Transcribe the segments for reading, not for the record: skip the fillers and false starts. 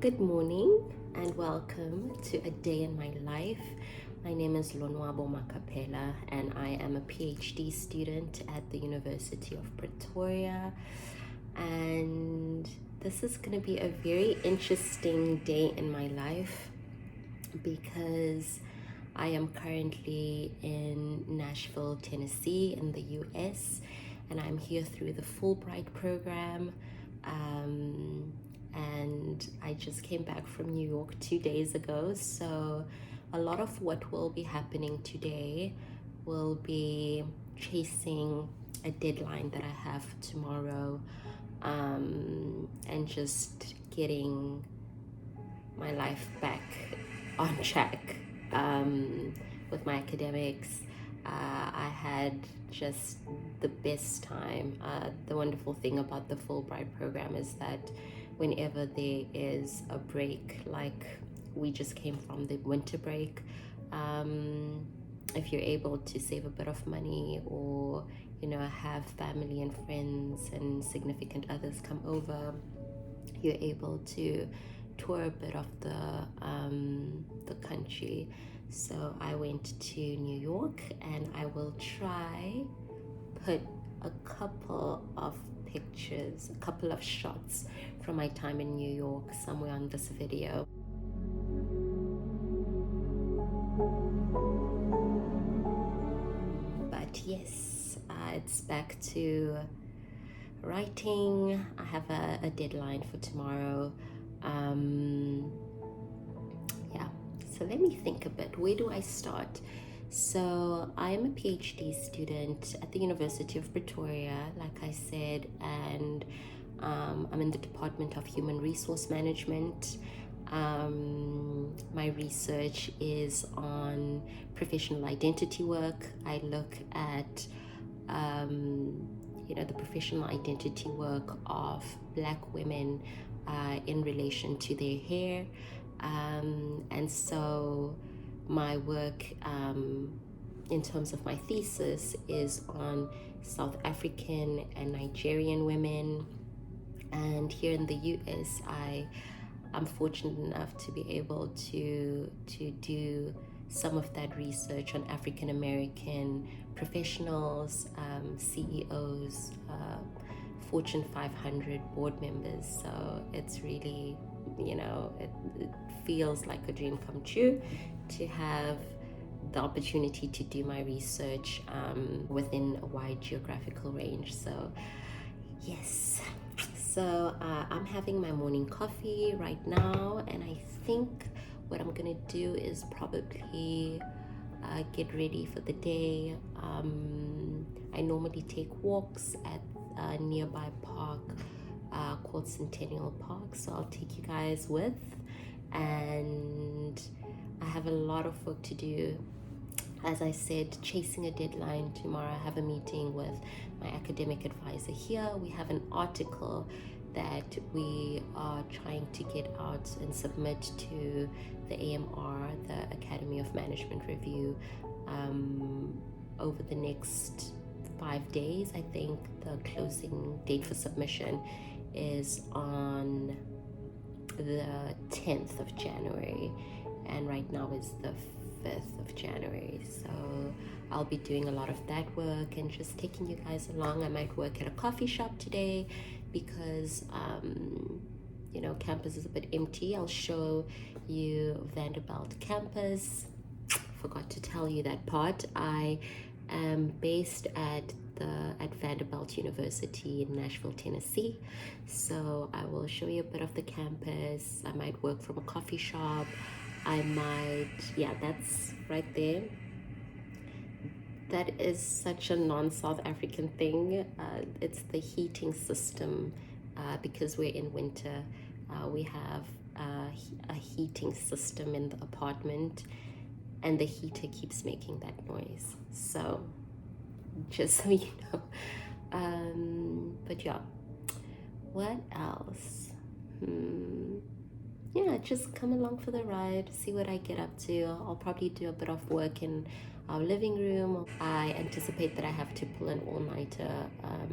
Good morning and welcome to a day in my life. My name is Lonwabo Makapela and I am a PhD student at the University of Pretoria. And this is going to be a very interesting day in my life because I am currently in Nashville, Tennessee in the US, and I'm here through the Fulbright program. And I just came back from New York 2 days ago, so a lot of what will be happening today will be chasing a deadline that I have tomorrow, and just getting my life back on track with my academics. I had just the best time. The wonderful thing about the Fulbright program is that whenever there is a break, like we just came from the winter break, if you're able to save a bit of money or have family and friends and significant others come over, you're able to tour a bit of the country. So I went to New York, and I will try put a couple of pictures, a couple of shots from my time in New York somewhere on this video. But yes, it's back to writing. I have a deadline for tomorrow. Yeah, so let me think a bit. Where do I start? So I am a PhD student at the University of Pretoria, like I said, and I'm in the Department of Human Resource Management. My research is on professional identity work. I look at the professional identity work of Black women in relation to their hair. And so my work in terms of my thesis is on South African and Nigerian women. And here in the US, I'm fortunate enough to be able to do some of that research on African American professionals, CEOs, Fortune 500 board members. So it's really, it feels like a dream come true to have the opportunity to do my research within a wide geographical range. So yes. So I'm having my morning coffee right now, and I think what I'm gonna do is probably get ready for the day. I normally take walks at a nearby park called Centennial Park, so I'll take you guys with. And I have a lot of work to do. As I said, chasing a deadline. Tomorrow I have a meeting with my academic advisor here. We have an article that we are trying to get out and submit to the AMR, the Academy of Management Review, over the next 5 days. I think the closing date for submission is on the 10th of January, and right now is the 5th of January. So I'll be doing a lot of that work and just taking you guys along. I might work at a coffee shop today because campus is a bit empty. I'll show you Vanderbilt campus. Forgot to tell you that part. I am based at Vanderbilt University in Nashville, Tennessee. So I will show you a bit of the campus. I might work from a coffee shop. I might, yeah, that's right there. That is such a non-South African thing. It's the heating system. Because we're in winter, we have a heating system in the apartment, and the heater keeps making that noise. So just so you know. But yeah, what else? Yeah, just come along for the ride, see what I get up to. I'll probably do a bit of work in our living room. I anticipate that I have to pull an all-nighter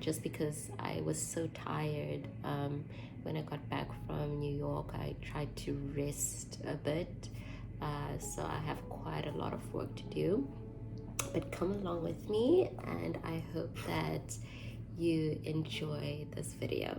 just because I was so tired when I got back from New New York, I tried to rest a bit. So I have quite a lot of work to do. But come along with me, and I hope that you enjoy this video.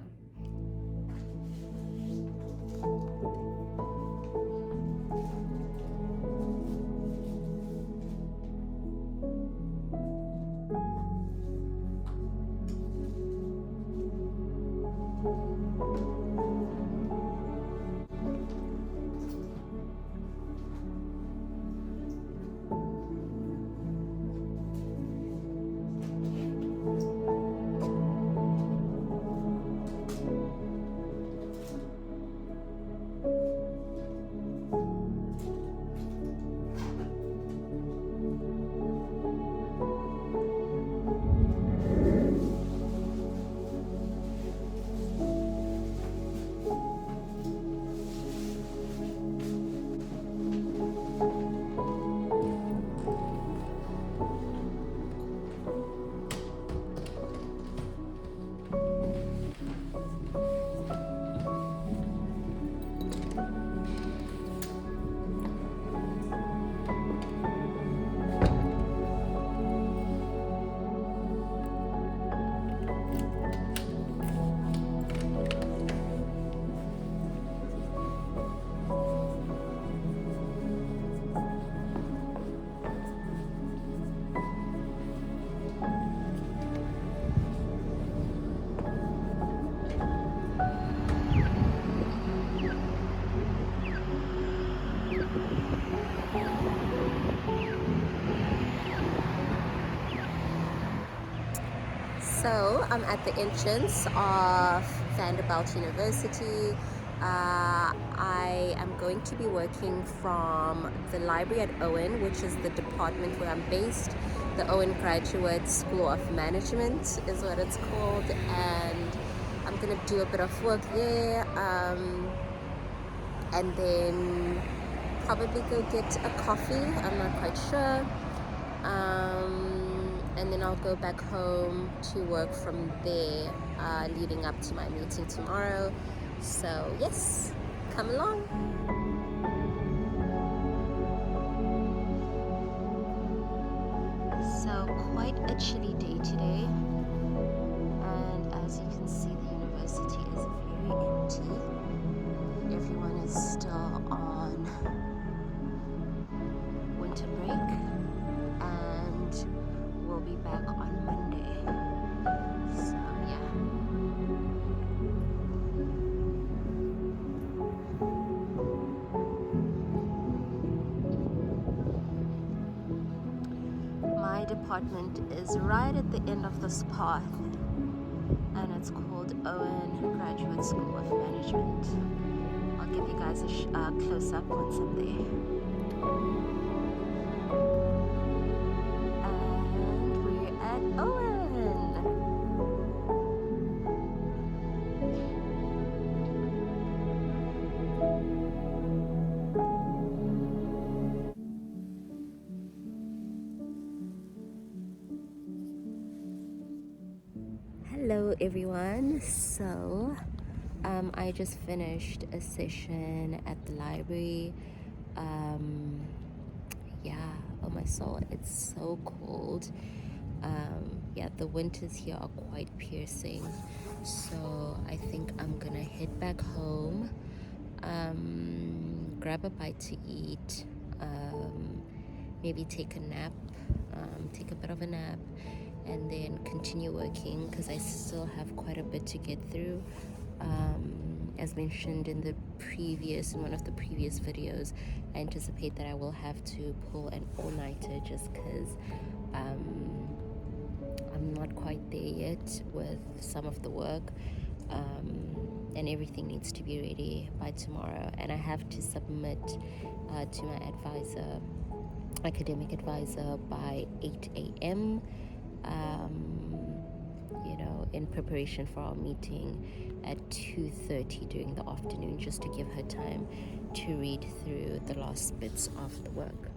So I'm at the entrance of Vanderbilt University. I am going to be working from the library at Owen, which is the department where I'm based. The Owen Graduate School of Management is what it's called, and I'm gonna do a bit of work there, and then probably go get a coffee. I'm not quite sure. And then I'll go back home to work from there, leading up to my meeting tomorrow. So yes, come along. So quite a chilly day today, and as you can see, the university is very empty. Everyone is still on winter break, and we'll be back on Monday. So yeah. My department is right at the end of this path, and it's called Owen Graduate School of Management. I'll give you guys a close-up once I'm there. And we're at Owen. Hello everyone. So I just finished a session at the library. Yeah, oh my soul, it's so cold. Yeah, the winters here are quite piercing, so I think I'm gonna head back home, grab a bite to eat, maybe take a nap, take a bit of a nap, and then continue working because I still have quite a bit to get through. As mentioned in one of the previous videos, I anticipate that I will have to pull an all-nighter just because I'm not quite there yet with some of the work, and everything needs to be ready by tomorrow, and I have to submit to my academic advisor by 8 a.m. In preparation for our meeting at 2:30 during the afternoon, just to give her time to read through the last bits of the work.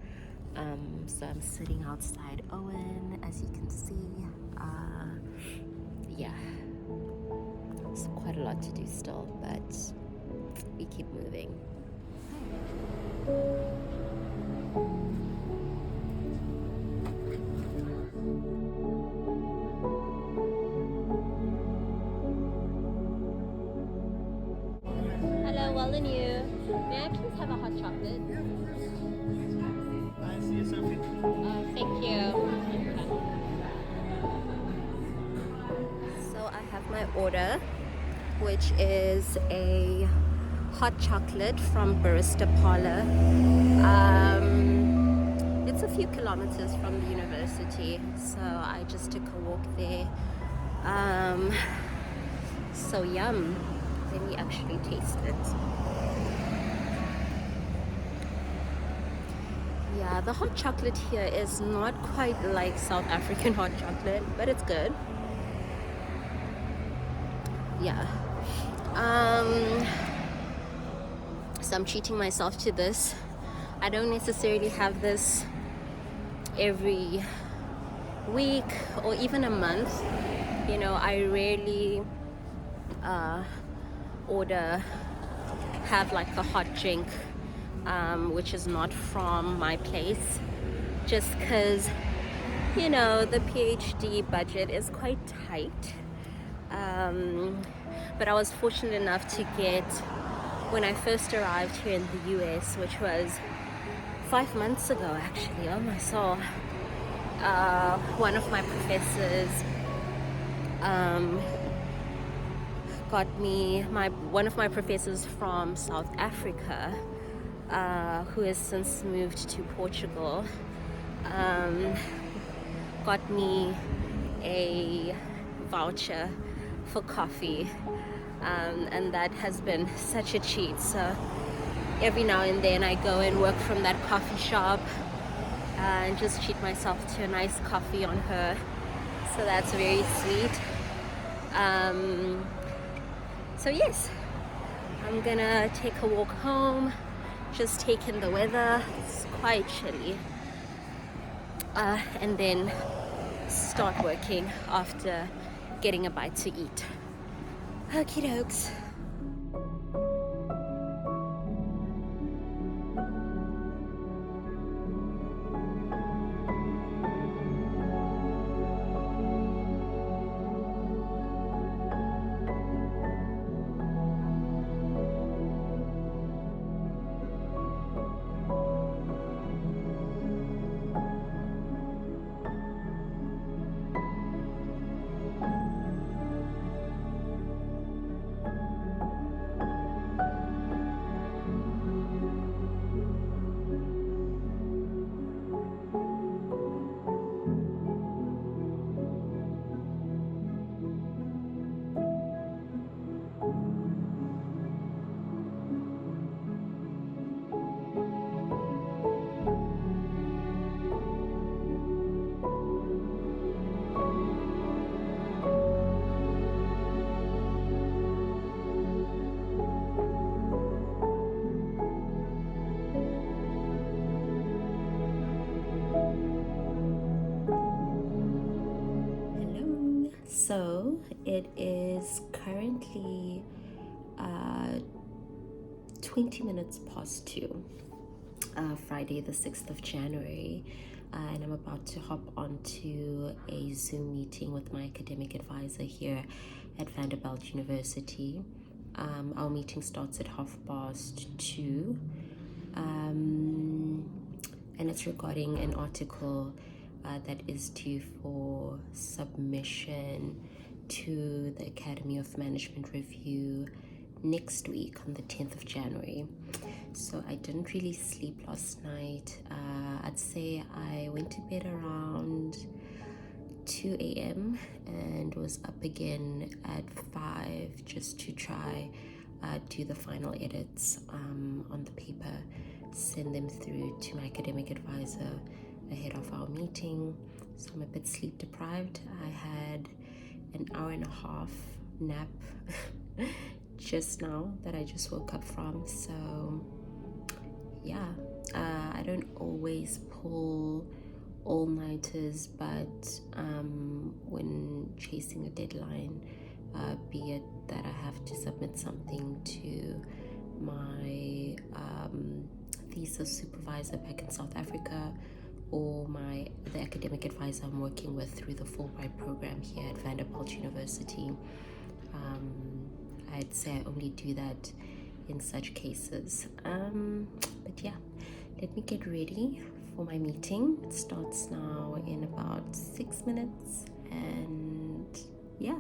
So I'm sitting outside Owen, as you can see. Yeah, it's quite a lot to do still, but we keep moving. Hello, well and you. May I please have a hot chocolate? I see you, Sophie. Thank you. So I have my order, which is a hot chocolate from Barista Parlor. It's a few kilometers from the university, so I just took a walk there. So yum. Let me actually taste it. Yeah, the hot chocolate here is not quite like South African hot chocolate, but it's good. Yeah. So I'm treating myself to this. I don't necessarily have this every week or even a month. You know, I rarely have like a hot drink, which is not from my place, just because, you know, the PhD budget is quite tight. But I was fortunate enough to get, when I first arrived here in the US, which was 5 months ago actually, oh my soul, one of my professors got me, one of my professors from South Africa, who has since moved to Portugal, got me a voucher for coffee, and that has been such a treat. So every now and then I go and work from that coffee shop and just treat myself to a nice coffee on her. So that's very sweet. So yes, I'm gonna take a walk home, just take in the weather. It's quite chilly, and then start working after getting a bite to eat. Okie dokes. So it is currently 20 minutes past 2, Friday the 6th of January, and I'm about to hop onto a Zoom meeting with my academic advisor here at Vanderbilt University. Our meeting starts at 2:30, and it's regarding an article that is due for submission to the Academy of Management Review next week on the 10th of January. So I didn't really sleep last night. I'd say I went to bed around 2 a.m. and was up again at 5 just to try do the final edits on the paper, send them through to my academic advisor ahead of our meeting. So I'm a bit sleep deprived. I had an hour and a half nap just now that I just woke up from. So yeah, I don't always pull all-nighters, but when chasing a deadline, be it that I have to submit something to my thesis supervisor back in South Africa, or the academic advisor I'm working with through the Fulbright program here at Vanderbilt University. I'd say I only do that in such cases. But yeah, let me get ready for my meeting. It starts now in about 6 minutes, and yeah.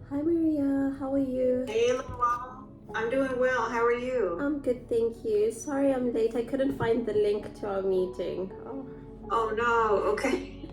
Hi Maria, how are you? Hey Lonwabo, I'm doing well. How are you? I'm good, thank you. Sorry I'm late. I couldn't find the link to our meeting. Oh no, okay.